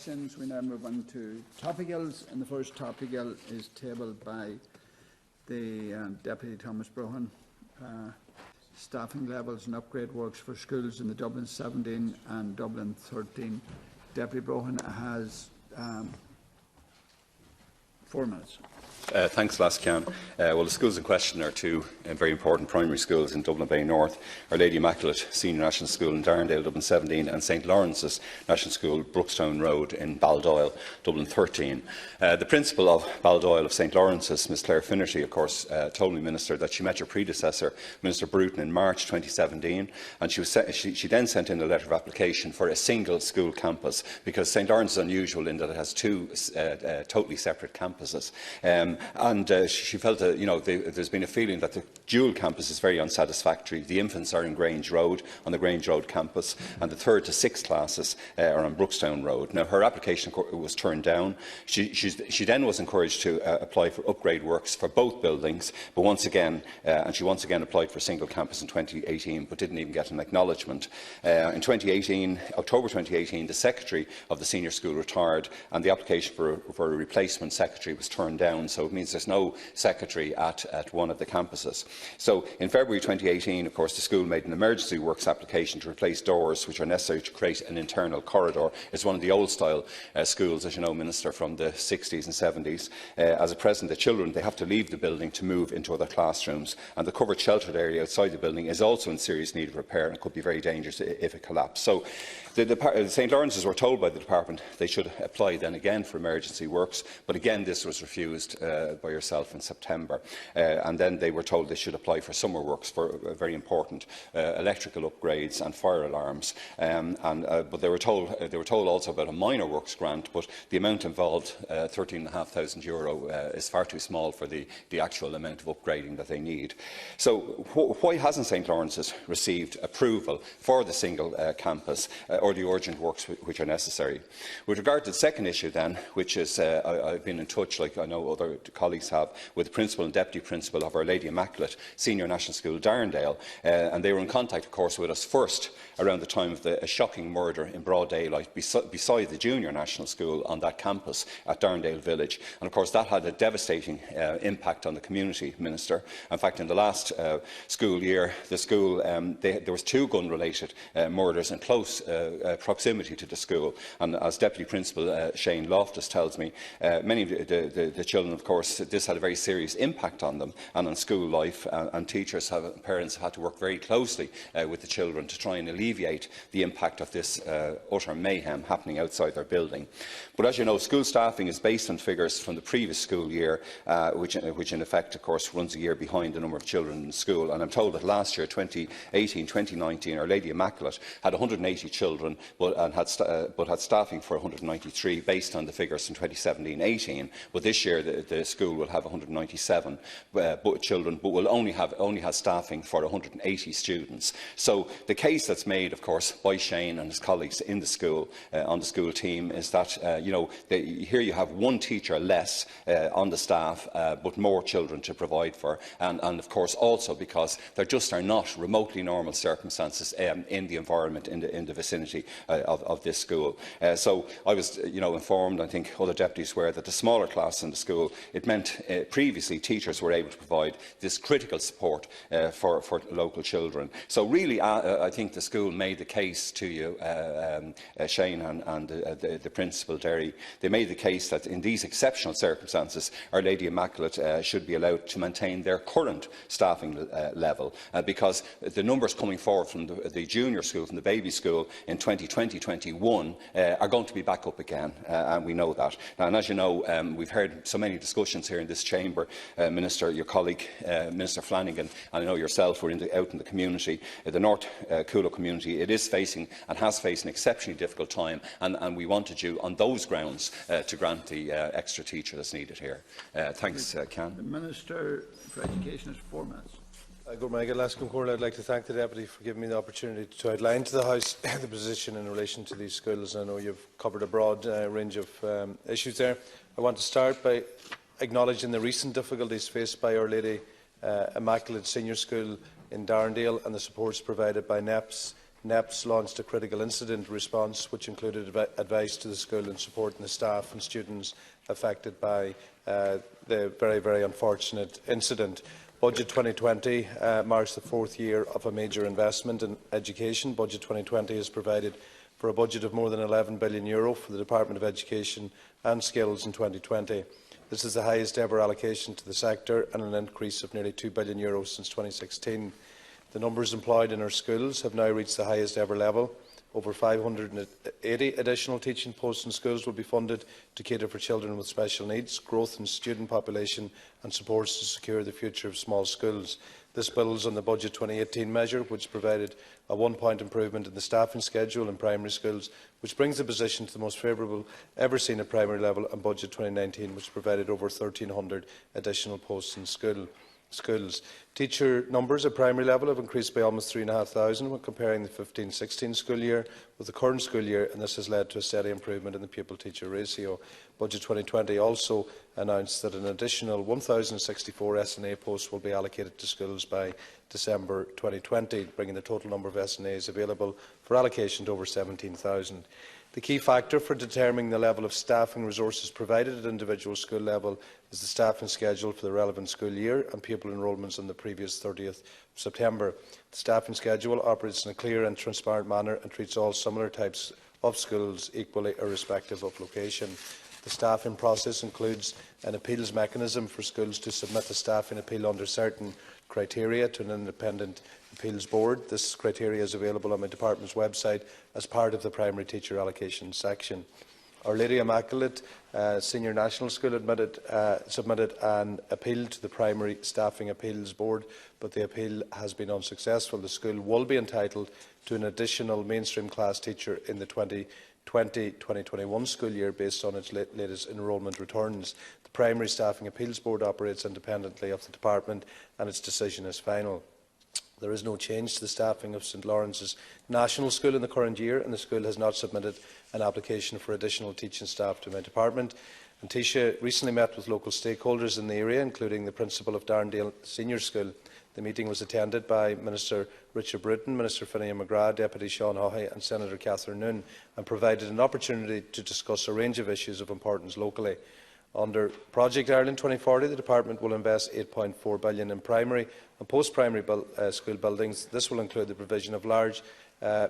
questions. We now move on to topicals, and the first topical is tabled by the Deputy Thomas Broughan. Staffing levels and upgrade works for schools in the Dublin 17 and Dublin 13. Deputy Broughan has 4 minutes. Thanks, Lascian. Well, the schools in question are two very important primary schools in Dublin Bay North: Our Lady Immaculate Senior National School in Darndale, Dublin 17, and St Lawrence's National School, Brookstown Road in Baldoyle, Dublin 13. The principal of Baldoyle of St Lawrence's, Ms Claire Finnerty, of course, told me, Minister, that she met your predecessor, Minister Broughan, in March 2017, and she then sent in a letter of application for a single school campus, because St Lawrence is unusual in that it has two totally separate campuses. She felt that there's been a feeling that the dual campus is very unsatisfactory. The infants are in Grange Road, on the Grange Road campus, and the 3rd to 6th classes are on Brookstown Road. Now, her application was turned down. She then was encouraged to apply for upgrade works for both buildings, but she once again applied for a single campus in 2018, but didn't even get an acknowledgement. In October 2018, the secretary of the senior school retired, and the application for a replacement secretary was turned down. So it means there's no secretary at one of the campuses. So in February 2018, of course, the school made an emergency works application to replace doors which are necessary to create an internal corridor. It's one of the old-style schools, as you know, Minister, from the 60s and 70s. As at present, the children, they have to leave the building to move into other classrooms, and the covered sheltered area outside the building is also in serious need of repair and could be very dangerous if it collapsed. So St Lawrence's were told by the department they should apply then again for emergency works, but again this was refused by yourself in September. And then they were told they should apply for summer works for very important electrical upgrades and fire alarms. But they were told also about a minor works grant, but the amount involved, €13,500, is far too small for the actual amount of upgrading that they need. So why hasn't St Lawrence's received approval for the single campus or the urgent works which are necessary? With regard to the second issue then, which is I've been in touch, like I know other colleagues have, with the principal and deputy principal of Our Lady Immaculate Senior National School, Darndale, and they were in contact, of course, with us first around the time of a shocking murder in broad daylight beside the Junior National School on that campus at Darndale Village. And of course that had a devastating impact on the community, Minister. In fact, in the last school year, the school, there was 2 gun-related murders in close proximity to the school. And as Deputy Principal Shane Loftus tells me, many of the children, of course, this had a very serious impact on them and on school life, and parents have had to work very closely with the children to try and alleviate the impact of this utter mayhem happening outside their building. But as you know, school staffing is based on figures from the previous school year, which in effect, of course, runs a year behind the number of children in school. And I'm told that last year, 2018-2019, Our Lady Immaculate had 180 children, but had staffing for 193 based on the figures from 2017-18. But this year, the school will have 197 children, but will only have staffing for 180 students. So the case that's made, of course, by Shane and his colleagues in the school, on the school team, is that here you have 1 teacher less on the staff, but more children to provide for, and of course also because there just are not remotely normal circumstances in the environment in the vicinity of this school. So I was informed, I think other deputies were, that the smaller class in the school, it meant previously teachers were able to provide this critical support for local children. So really I think the school made the case to you, Shane and the principal, Derry. They made the case that in these exceptional circumstances Our Lady Immaculate should be allowed to maintain their current staffing level, because the numbers coming forward from the junior school, from the baby school in 2020-21 are going to be back up again, and we know that. And as you know, we've heard so many discussions here in this chamber, Minister, your colleague, Minister Flanagan, and I know yourself, were out in the community, the North Coolock community. It is facing and has faced an exceptionally difficult time, and we wanted you on those grounds to grant the extra teacher that's needed here. Thanks, Can. The Minister for Education has 4 minutes. Good morning, I'd like to thank the Deputy for giving me the opportunity to outline to the House the position in relation to these schools. I know you've covered a broad range of issues there. I want to start by acknowledging the recent difficulties faced by Our Lady Immaculate Senior School in Darndale and the supports provided by NEPS NEPS launched a critical incident response, which included advice to the school and supporting the staff and students affected by the very unfortunate incident. Budget 2020 marks the 4th year of a major investment in education. Budget 2020 has provided for a budget of more than €11 billion for the Department of Education and Skills in 2020. This is the highest ever allocation to the sector and an increase of nearly €2 billion since 2016. The numbers employed in our schools have now reached the highest ever level. Over 580 additional teaching posts in schools will be funded to cater for children with special needs, growth in student population and supports to secure the future of small schools. This builds on the Budget 2018 measure, which provided a 1-point improvement in the staffing schedule in primary schools, which brings the position to the most favourable ever seen at primary level, and Budget 2019, which provided over 1,300 additional posts in schools. Teacher numbers at primary level have increased by almost 3,500 when comparing the 15-16 school year with the current school year, and this has led to a steady improvement in the pupil-teacher ratio. Budget 2020 also announced that an additional 1,064 SNA posts will be allocated to schools by December 2020, bringing the total number of SNAs available for allocation to over 17,000. The key factor for determining the level of staffing resources provided at individual school level is the staffing schedule for the relevant school year and pupil enrolments on the previous 30th September. The staffing schedule operates in a clear and transparent manner and treats all similar types of schools equally, irrespective of location. The staffing process includes an appeals mechanism for schools to submit a staffing appeal under certain criteria to an independent appeals board. This criteria is available on my department's website as part of the primary teacher allocation section. Our Lady Immaculate Senior National School submitted an appeal to the Primary Staffing Appeals Board, but the appeal has been unsuccessful. The school will be entitled to an additional mainstream class teacher in the 2020-2021 school year based on its latest enrolment returns. The Primary Staffing Appeals Board operates independently of the department and its decision is final. There is no change to the staffing of St Lawrence's National School in the current year, and the school has not submitted an application for additional teaching staff to my department. And Taoiseach recently met with local stakeholders in the area, including the principal of Darndale Senior School. The meeting was attended by Minister Richard Bruton, Minister Finian McGrath, Deputy Sean Haughey and Senator Catherine Noone, and provided an opportunity to discuss a range of issues of importance locally. Under Project Ireland 2040, the Department will invest €8.4 billion in primary and post-primary school buildings. This will include the provision of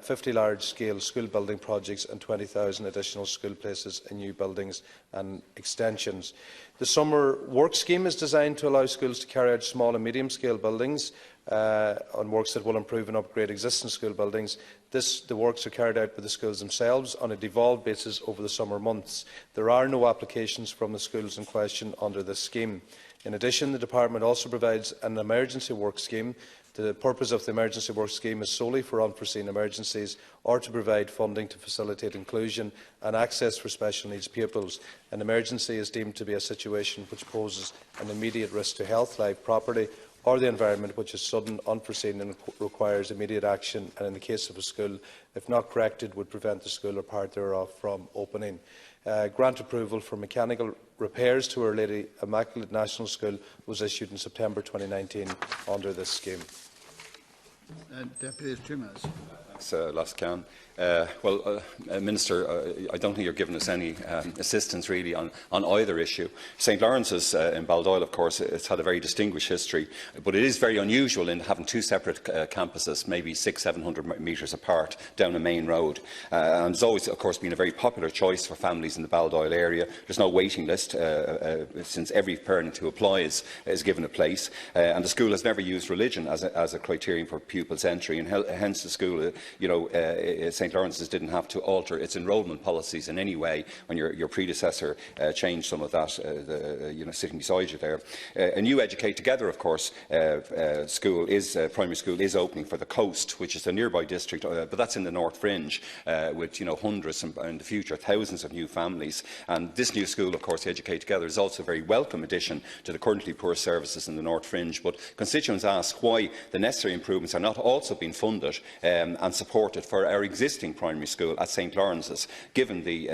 50 large-scale school building projects and 20,000 additional school places in new buildings and extensions. The Summer Work Scheme is designed to allow schools to carry out small and medium-scale buildings on works that will improve and upgrade existing school buildings. The works are carried out by the schools themselves on a devolved basis over the summer months. There are no applications from the schools in question under this scheme. In addition, the Department also provides an emergency work scheme. The purpose of the emergency work scheme is solely for unforeseen emergencies or to provide funding to facilitate inclusion and access for special needs pupils. An emergency is deemed to be a situation which poses an immediate risk to health, life, property or the environment, which is sudden, unforeseen and requires immediate action, and in the case of a school, if not corrected, would prevent the school or part thereof from opening. Grant approval for mechanical repairs to Our Lady Immaculate National School was issued in September 2019 under this scheme. Deputy, 2 minutes. Thanks, Lascan. Minister, I don't think you're giving us any assistance really on either issue. St Lawrence's in Baldoyle, of course, it's had a very distinguished history, but it is very unusual in having two separate campuses, maybe 600-700 metres apart, down a main road. And it's always, of course, been a very popular choice for families in the Baldoyle area. There's no waiting list, since every parent who applies is given a place. And the school has never used religion as a criterion for pupils' entry, and hence the school, St Lawrence's didn't have to alter its enrolment policies in any way when your predecessor changed some of that, sitting beside you there. A new Educate Together, of course, primary school is opening for the Coast, which is a nearby district, but that's in the North Fringe, with hundreds and in the future thousands of new families. And this new school, of course, Educate Together, is also a very welcome addition to the currently poor services in the North Fringe. But constituents ask why the necessary improvements are not also being funded and supported for our existing existing primary school at St Lawrence's, given the,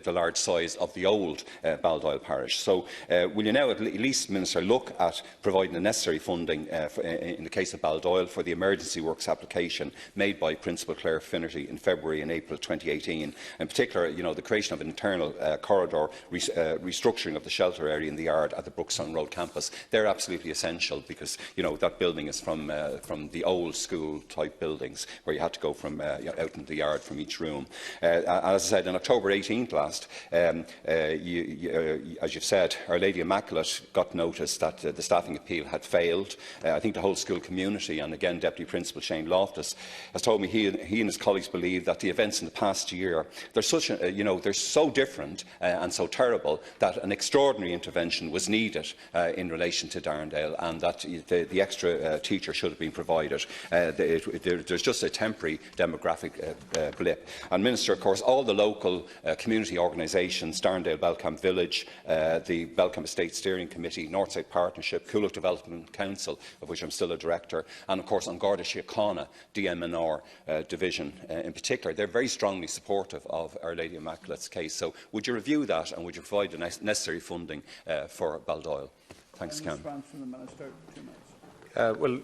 the large size of the old Baldoyle parish. So will you now at least, Minister, look at providing the necessary funding in the case of Baldoyle for the emergency works application made by Principal Claire Finnerty in February and April 2018, in particular, the creation of an internal corridor, restructuring of the shelter area in the yard at the Broughan Road campus. They're absolutely essential because, that building is from the old school type buildings where you had to go from out into the yard from each room. As I said, on October 18th last, as you've said, Our Lady Immaculate got notice that the staffing appeal had failed. I think the whole school community, and again Deputy Principal Shane Loftus has told me he and his colleagues believe that the events in the past year, they're so different and so terrible that an extraordinary intervention was needed in relation to Darndale, and that the extra teacher should have been provided. There's just a temporary demographic blip. And Minister, of course, all the local community organisations, Darndale Belcamp Village, the Belcamp Estate Steering Committee, Northside Partnership, Coolock Development Council, of which I'm still a director, and of course Garda Síochána DMNR division in particular, they're very strongly supportive of Our Lady Immaculate's case. So would you review that, and would you provide the necessary funding for Baldoyle? Thanks, Cairn. Response from the Minister. 2 minutes. Well,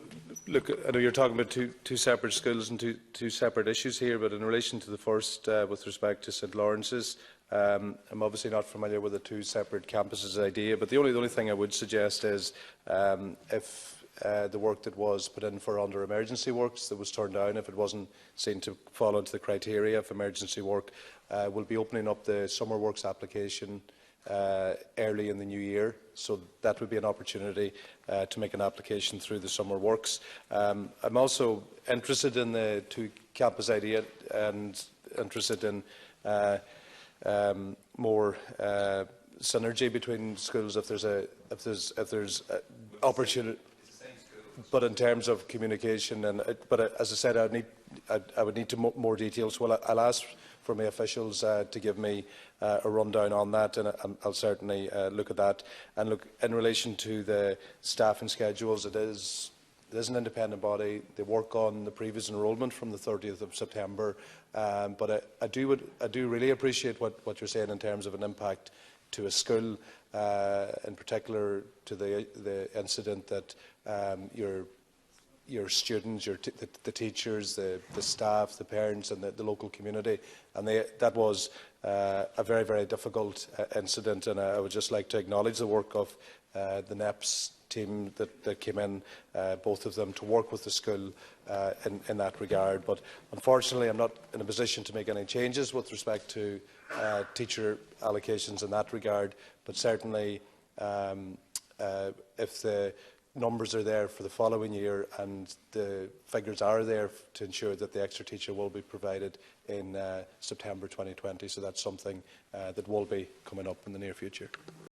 look, I know you're talking about two separate schools and two separate issues here, but in relation to the first, with respect to St Lawrence's, I'm obviously not familiar with the two separate campuses idea, but the only thing I would suggest is if the work that was put in for under emergency works that was turned down, if it wasn't seen to fall into the criteria of emergency work, we'll be opening up the summer works application early in the new year, so that would be an opportunity to make an application through the summer works. I'm also interested in the two campus idea and interested in more synergy between schools if there's opportunity. But in terms of communication, but as I said, I would need more details. Well, I'll ask for my officials to give me a rundown on that, and I'll certainly look at that. And look, in relation to the staffing schedules, it is an independent body. They work on the previous enrolment from the 30th of September. But I do really appreciate what you're saying in terms of an impact to a school, in particular to the incident that your students, the teachers, the staff, the parents and the local community. And that was a very, very difficult incident, and I would just like to acknowledge the work of the NEPS team that came in, both of them, to work with the school in that regard. But unfortunately, I'm not in a position to make any changes with respect to teacher allocations in that regard. But certainly, if the numbers are there for the following year and the figures are there to ensure that the extra teacher will be provided in September 2020, so that's something that will be coming up in the near future.